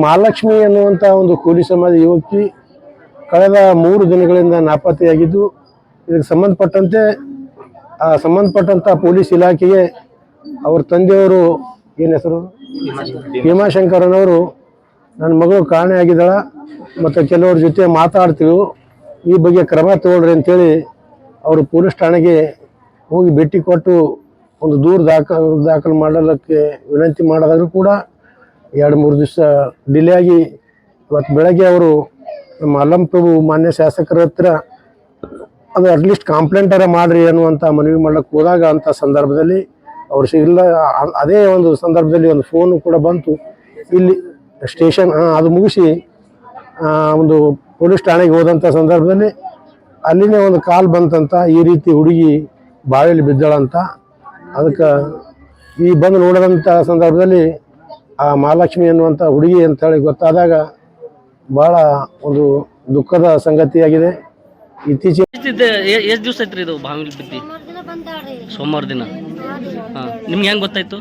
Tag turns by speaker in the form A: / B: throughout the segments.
A: ಮಹಾಲಕ್ಷ್ಮಿ ಎನ್ನುವಂಥ ಒಂದು ಕೂಲಿ ಸಮಾಜ ಯುವಕಿ ಕಳೆದ 3 ದಿನಗಳಿಂದ ನಾಪತ್ತೆಯಾಗಿದ್ದು, ಇದಕ್ಕೆ ಸಂಬಂಧಪಟ್ಟಂಥ ಪೊಲೀಸ್ ಇಲಾಖೆಗೆ ಅವ್ರ ತಂದೆಯವರು ಏನು ಹೆಸರು ಭೀಮಾಶಂಕರನವರು ನನ್ನ ಮಗಳು ಕಾಣೆಯಾಗಿದ್ದಾಳ ಮತ್ತು ಕೆಲವ್ರ ಜೊತೆ ಮಾತಾಡ್ತೀವಿ, ಈ ಬಗ್ಗೆ ಕ್ರಮ ತಗೊಳ್ರಿ ಅಂತೇಳಿ ಅವರು ಪೊಲೀಸ್ ಠಾಣೆಗೆ ಹೋಗಿ ಭೇಟಿ ಕೊಟ್ಟು ಒಂದು ದೂರು ದಾಖಲು ಮಾಡಲಿಕ್ಕೆ ವಿನಂತಿ ಮಾಡಿದಾಗಲೂ ಕೂಡ 2-3 ದಿವಸ ಡಿಲೇ ಆಗಿ ಇವತ್ತು ಬೆಳಗ್ಗೆ ಅವರು ನಮ್ಮ ಅಲ್ಲಂಪ್ರಭು ಮಾನ್ಯ ಶಾಸಕರ ಹತ್ರ ಅದು ಅಟ್ಲೀಸ್ಟ್ ಕಂಪ್ಲೇಂಟರ ಮಾಡಿರಿ ಅನ್ನುವಂಥ ಮನವಿ ಮಾಡ್ಲಿಕ್ಕೆ ಹೋದಾಗ ಅಂಥ ಸಂದರ್ಭದಲ್ಲಿ ಅವ್ರು ಸಿಗಲ್ಲ. ಅದೇ ಒಂದು ಸಂದರ್ಭದಲ್ಲಿ ಒಂದು ಫೋನು ಕೂಡ ಬಂತು, ಇಲ್ಲಿ ಸ್ಟೇಷನ್ ಅದು ಮುಗಿಸಿ ಒಂದು ಪೊಲೀಸ್ ಠಾಣೆಗೆ ಹೋದಂಥ ಸಂದರ್ಭದಲ್ಲಿ ಅಲ್ಲಿನೇ ಒಂದು ಕಾಲ್ ಬಂತಂತ, ಈ ರೀತಿ ಹುಡುಗಿ ಬಾವಿಯಲ್ಲಿ ಬಿದ್ದಾಳಂತ. ಅದಕ್ಕೆ ಈ ಬಂದು ನೋಡಿದಂಥ ಸಂದರ್ಭದಲ್ಲಿ ಆ ಮಹಾಲಕ್ಷ್ಮಿ ಅನ್ನುವಂಥ ಹುಡುಗಿ ಅಂತೇಳಿ ಗೊತ್ತಾದಾಗ ಭಾಳ ಒಂದು ದುಃಖದ ಸಂಗತಿಯಾಗಿದೆ. ಇತ್ತೀಚೆಗೆ
B: ಎಷ್ಟು ದಿವಸ ಐತ್ರಿ ಇದು ಬಾವಿಲಿ ಬಿದ್ದಿ? ಸೋಮವಾರ ದಿನ. ಹಾಂ, ನಿಮ್ಗೆ ಹೆಂಗೆ ಗೊತ್ತಾಯ್ತು?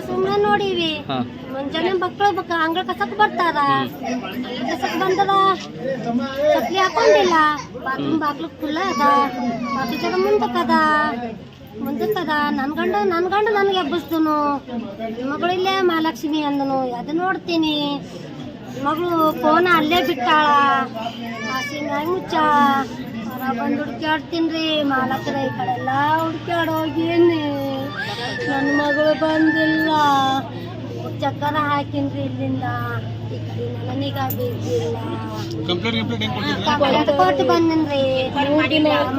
C: ಸುಮ್ಮನೆ ನೋಡಿವಿ, ಮುಂಜಾನೆ ಮಕ್ಕಳು ಅಂಗಳ ಕಸಕ್ ಬರ್ತಾರ, ಕಸಕ್ ಬಂದದ ಚಪ್ಲಿ ಹಾಕೊಂಡಿಲ್ಲ, ಬಾತ್ರೂಮ್ ಬಾಗ್ಲು ಖುಲ್ಲ ಅದ, ಬಾಕಿ ಜನ ಮುಂದಕ್ಕದ ನನ್ ಗಂಡ ನನಗೆ ಎಬ್ಬಿಸ್ದನು, ಮಗಳು ಇಲ್ಲೇ ಮಹಾಲಕ್ಷ್ಮಿ ಅಂದನು. ಅದು ನೋಡ್ತೀನಿ, ಮಗಳು ಫೋನ ಅಲ್ಲೇ ಬಿಟ್ಟಾಳ, ಹಸಿನಾಗಿ ಮುಚ್ಚ ಬಂದು ಹುಡ್ಕ್ಯಾಡ್ತೀನಿ. ಮಾಲಕರ ಈ ಕಡೆ ಎಲ್ಲ ಹುಡ್ಕ್ಯಾಡೋಗೇನಿ, ನನ್ನ ಮಗಳು ಬಂದಿಲ್ಲ. ಚಕ್ಕರ ಹಾಕಿನ್ರಿ ಇಲ್ಲಿಂದ, ಈ ಕಡೆ ನನಗ ಬೇಕಿಲ್ಲ. ಕಂಪ್ಲೇಂಟ್ ಕೊಟ್ಟು ಬಂದಿನ್ರಿ,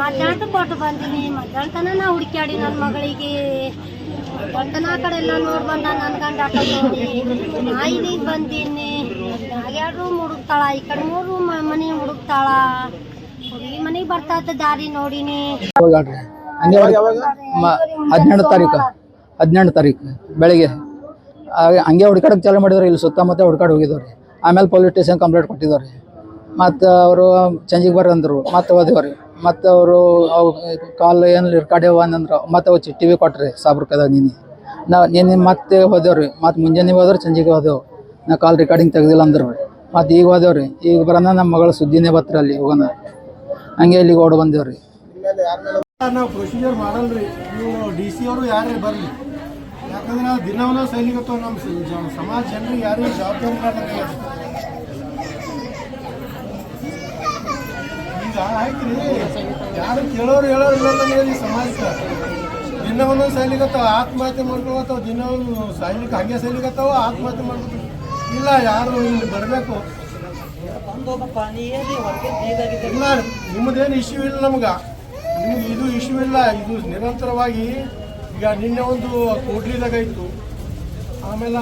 C: ಮಧ್ಯಾಹ್ನ ಕೊಟ್ಟು ಬಂದೀನಿ. ಮಧ್ಯಾಹ್ನ ನಾ ಹುಡ್ಕ್ಯಾಡಿ ನನ್ನ ಮಗಳಿಗೆ. ಮಧ್ಯಾಹ್ನ ಆ ಕಡೆ ಎಲ್ಲ ನೋಡಿ ಬಂದ ನನ್ನ ಗಂಡ ಆಟ ನೋಡಿ ನಾ ಇದೀಗ ಬಂದೀನಿ. ಎರಡು ರೂಮ್ ಹುಡುಕ್ತಾಳ, ಈ ಕಡೆ 3 ರೂಮ್ ಮನೆ ಹುಡುಕ್ತಾಳ. ಹುಡುಗಿ ಮನೆಗೆ ಬರ್ತಾ ಇದ್ದ ದಾರಿ ನೋಡಿನಿ.
D: 18 ತಾರೀಕು ಬೆಳಿಗ್ಗೆ ಹಂಗೆ ಹುಡ್ಕಾಡಕ್ಕೆ ಚಾಲು ಮಾಡಿದವ್ರಿ. ಇಲ್ಲಿ ಸುತ್ತಮುತ್ತ ಹುಡ್ಕಾಡು ಹೋಗಿದವ್ರಿ. ಆಮೇಲೆ ಪೊಲೀಸ್ ಸ್ಟೇಷನ್ ಕಂಪ್ಲೇಂಟ್ ಕೊಟ್ಟಿದ್ದವ್ರಿ. ಮತ್ತು ಅವರು ಚಂಜಿಗೆ ಬರ್ರಿ ಅಂದರು, ಮತ್ತೆ ಹೋದೇವ್ರಿ. ಮತ್ತು ಅವರು ಕಾಲ್ ಏನು ರೆಕಾರ್ಡೇವ ಅಂದ್ರು, ಮತ್ತು ಅವು ಟಿ ವಿ ಕೊಟ್ರಿ ಸಾಬ್ರಕದಾಗ. ನೀನು ಮತ್ತೆ ಹೋದೇವ್ರಿ. ಮತ್ತು ಮುಂಜಾನೆ ಹೋದ್ರೆ ಚಂಜಿಗೆ ಹೋದೆವು. ನಾ ಕಾಲ್ ರೆಕಾರ್ಡಿಂಗ್ ತೆಗ್ದಿಲ್ಲ ಅಂದ್ರು ರೀ. ಮತ್ತು ಈಗ ಹೋದೇವ್ರಿ. ಈಗ ಬರೋಣ ನಮ್ಮ ಮಗಳ ಸುದ್ದಿನೇ ಬತ್ರಿ ಅಲ್ಲಿ ಹೋಗೋಣ. ಹಂಗೆ ಇಲ್ಲಿಗೆ ಓಡ್ ಬಂದೇವ್ರಿ.
A: ನಾವು ಪ್ರೊಸೀಜರ್ ಮಾಡಲ್ರಿ, ನೀವು DC ಅವರು ಯಾರೇ ಬರಲಿ. ಯಾಕಂದ್ರೆ ನಾವು ದಿನವನ್ನ ಸೈನಿಕತ್ವ ನಮ್ಮ ಸಮಾಜ ಜನರಿಗೆ ಯಾರಿಗೆ ಜವಾಬ್ದಾರಿ ಮಾಡ್ದಂಗೆ ಈಗ ಆಯ್ತು ರೀ. ಯಾರು ಕೇಳೋರು ಹೇಳೋರು ಇಲ್ಲದಂಗೆ ಈ ಸಮಾಜಕ್ಕೆ ದಿನ ಒಂದೊಂದು ಸೈನಿಕತ್ವ ಆತ್ಮಹತ್ಯೆ ಮಾಡ್ಕೊಳತ್ತವ, ದಿನ ಒಂದು ಸೈನಿಕ ಹಂಗೆ ಸೈನಿಕತ್ವ ಆತ್ಮಹತ್ಯೆ ಮಾಡ್ಕೊತ ಇಲ್ಲ. ಯಾರು ಇಲ್ಲಿ ಬರಬೇಕು, ಇಲ್ಲ ನಿಮ್ಮದೇನು ಇಶ್ಯೂ ಇಲ್ಲ, ನಿಮ್ಗೆ ಇದು ಇಶ್ಯೂ ಇಲ್ಲ. ಇದು ನಿರಂತರವಾಗಿ ಈಗ ನಿನ್ನೆ ಒಂದು ಕೋಟ್ಲಿದಾಗ ಇತ್ತು, ಆಮೇಲೆ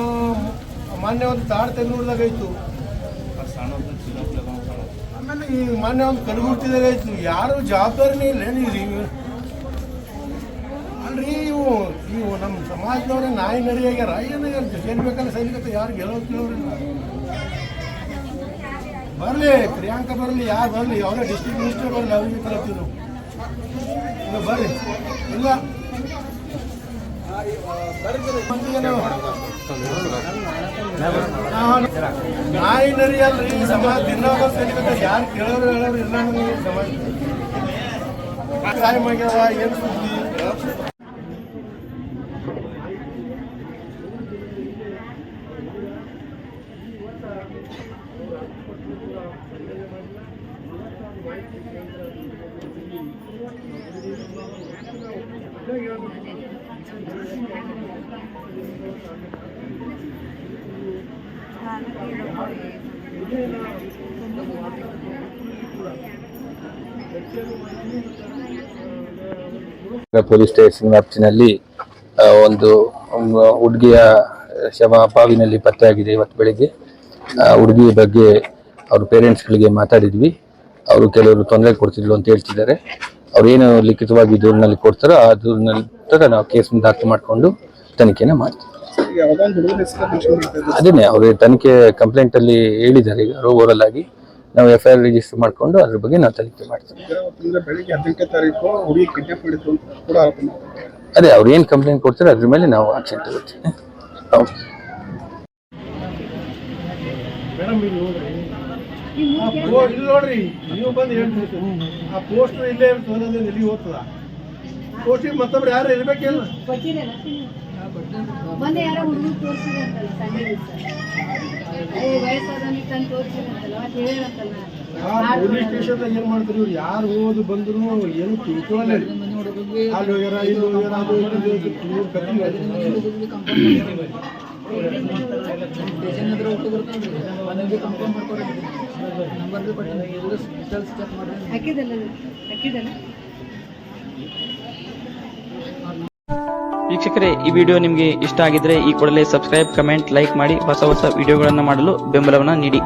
A: ಮೊನ್ನೆ ಒಂದು ತಾಡ್ ತೆಗೆದುದಾಗ ಇತ್ತು, ಆಮೇಲೆ ಈ ಮೊನ್ನೆ ಒಂದು ಕಲಗುರ್ತಿದಾಗ ಇತ್ತು. ಯಾರು ಜವಾಬ್ದಾರಿನೇ ಇಲ್ಲ ಅಲ್ರಿ. ಇವು ನಮ್ಮ ಸಮಾಜದವ್ರೆ ನಾಯಿ ನರಿ ಆಗ್ಯಾರ. ಏನು ಬೇಕಲ್ಲ ಸೈನಿಕತೆ ಯಾರು ಕೇಳೋರಿಲ್ಲ. ಬರಲಿ ಪ್ರಿಯಾಂಕಾ ಬರಲಿ, ಯಾರು ಬರಲಿ, ಅವರೇ ಡಿಸ್ಟ್ರಿಕ್ಟ್ ಮಿನಿಸ್ಟರ್ ಬರಲಿ, ಅವ್ರಿಗೆ ಕಲಿತೀವಿ ನಾವು. ಬರ್ರಿ ಇಲ್ಲ ನಾಯಿ ನರಿ ಅಲ್ರಿ ಸಮಾಜ. ದಿನ ಸೈನಿಕತೆ ಯಾರು ಕೇಳೋರು ಹೇಳೋರು ಇಲ್ಲ ನಮಗೆ ಸಮಾಜ. ಕಾಯಂ ಆಗ್ಯಾವ, ಏನು ಸುದ್ದಿ.
E: ಪೊಲೀಸ್ ಸ್ಟೇಷನ್ ವ್ಯಾಪ್ತಿನಲ್ಲಿ ಒಂದು ಹುಡುಗಿಯ ಶವ ಬಾವಿನಲ್ಲಿ ಪತ್ತೆಯಾಗಿದೆ ಇವತ್ತು ಬೆಳಿಗ್ಗೆ. ಹುಡುಗಿ ಬಗ್ಗೆ ಅವ್ರ ಪೇರೆಂಟ್ಸ್ಗಳಿಗೆ ಮಾತಾಡಿದ್ವಿ. ಅವರು ಕೆಲವರು ತೊಂದರೆ ಕೊಡ್ತಿದ್ರು ಅಂತ ಹೇಳ್ತಿದ್ದಾರೆ. ಅವ್ರೇನು ಲಿಖಿತವಾಗಿ ದೂರಿನಲ್ಲಿ ಕೊಡ್ತಾರೋ ಆ ದೂರಿನಲ್ಲಿ ನಾವು ಕೇಸ್ ದಾಖಲು ಮಾಡಿಕೊಂಡು ತನಿಖೆನ ಮಾಡ್ತೀವಿ. ಅದನ್ನೇ ಅವರು ತನಿಖೆ ಕಂಪ್ಲೇಂಟ್ ಅಲ್ಲಿ ಹೇಳಿದ್ದಾರೆ. ಈಗ ಓವರಲ್ ಆಗಿ ನಾವು FIR ರಿಜಿಸ್ಟರ್ ಮಾಡಿಕೊಂಡು ಅದ್ರ ಬಗ್ಗೆ ನಾವು ತನಿಖೆ ಮಾಡ್ತೀವಿ. ಅದೇ ಅವ್ರು ಏನು ಕಂಪ್ಲೇಂಟ್ ಕೊಡ್ತಾರೆ ಅದ್ರ ಮೇಲೆ ನಾವು ಆಕ್ಷನ್ ತಗೋತೀವಿ. ಹೌದು.
A: ಇಲ್ಲಿ ನೋಡ್ರಿ, ನೀವು ಬಂದು ಹೇಳ್ತೀರಿ ಆ ಪೋಸ್ಟರ್ ಇಲ್ಲೇ ಇರ್ತದೆ, ಎಲ್ಲಿ ಹೋಗ್ತದ ಪೋಸ್ಟಿಗೆ ಮತ್ತೊಬ್ರು ಯಾರು ಇರ್ಬೇಕಿಲ್ಲ.
F: ಮೊನ್ನೆ ಯಾರೋ ಹುಡುಗರು ತೋರಿಸಿದಂತಲ್ಲ ಸಂಡೆ ದಿವಸ ವಯಸ್ಸಾದವನಿಗೆ ತಂದು ತೋರಿಸಿದಂತಲ್ಲ ಮತ್ತೆ ಹೇಳಂತಲ್ಲ
A: ಪೊಲೀಸ್ ಸ್ಟೇಷನ್ದಾಗ ಏನ್ ಮಾಡ್ತಾರೆ ಇವ್ರು, ಯಾರು ಹೋದ್ ಬಂದ್ರು ಏನು ತಿಳ್ಕೊಳ್ಳಲ್ಲ. ಅಲ್ಲಿ ಹೋಗ್ಯಾರ, ಇಲ್ಲಿ ಹೋಗ್ಯಾರ, ಅದು
G: ವೀಕ್ಷಕರೇ, ಈ ವಿಡಿಯೋ ನಿಮಗೆ ಇಷ್ಟ ಆಗಿದ್ರೆ ಈ ಕೂಡಲೇ ಸಬ್ಸ್ಕ್ರೈಬ್, ಕಮೆಂಟ್, ಲೈಕ್ ಮಾಡಿ ಹೊಸ ವಿಡಿಯೋಗಳನ್ನು ಮಾಡಲು ಬೆಂಬಲವನ್ನು ನೀಡಿ.